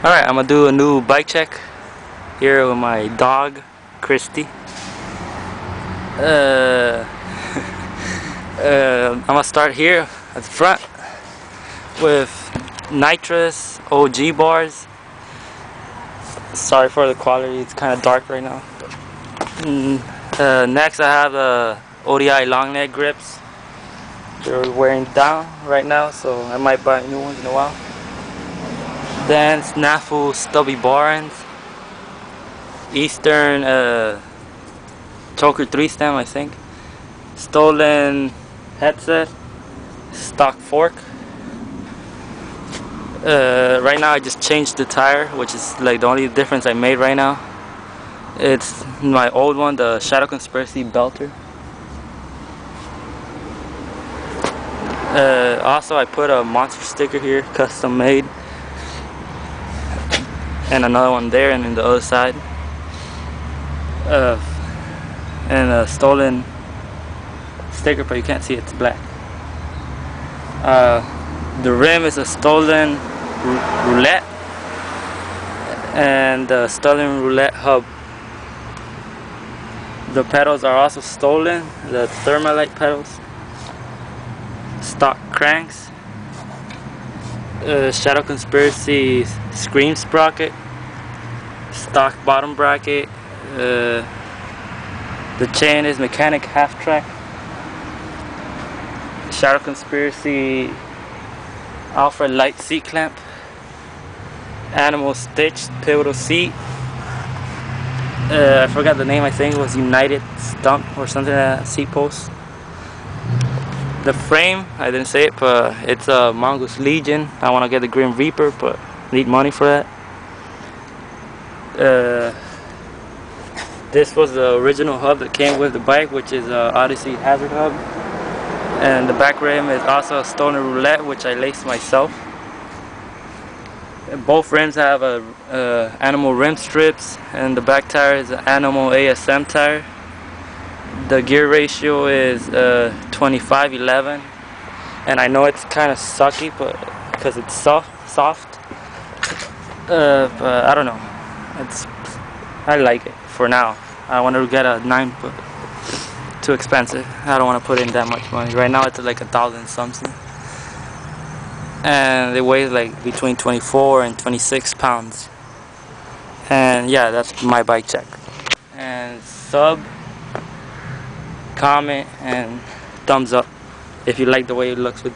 Alright, I'm gonna do a new bike check here with my dog, Christy. I'm gonna start here at the front with nitrous OG bars. Sorry for the quality, it's kind of dark right now. Next I have the ODI long neck grips. They're wearing down right now, so I might buy new ones in a while. Then Snafu stubby bar ends, Eastern choker 3 stem, I think, stolen headset, stock fork. Right now I just changed the tire, which is like the only difference I made right now. It's my old one, the Shadow Conspiracy belter. Also I put a monster sticker here, custom made, and another one there and in the other side, and a stolen sticker, but you can't see it's black. The rim is a stolen roulette, and the stolen roulette hub. The pedals are also stolen, the Thermalite pedals. Stock cranks, Shadow Conspiracy screen sprocket, stock bottom bracket. The chain is mechanic half track. Shadow Conspiracy Alpha light seat clamp, animal stitched pivotal seat. I forgot the name, I think it was United Stump or something like that, seat post. The frame, I didn't say it, but it's a Mongoose Legion. I want to get the Grim Reaper, but need money for that. This was the original hub that came with the bike, which is a Odyssey Hazard hub. And the back rim is also a stolen roulette, which I laced myself. Both rims have animal rim strips, and the back tire is an animal ASM tire. The gear ratio is 25/11, and I know it's kind of sucky, but because it's soft. But I don't know. I like it for now. I want to get a 9, but too expensive. I don't want to put in that much money. Right now it's like 1,000 something, and it weighs like between 24 and 26 pounds. And yeah, that's my bike check. And comment and thumbs up if you like the way it looks with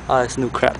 all this new crap.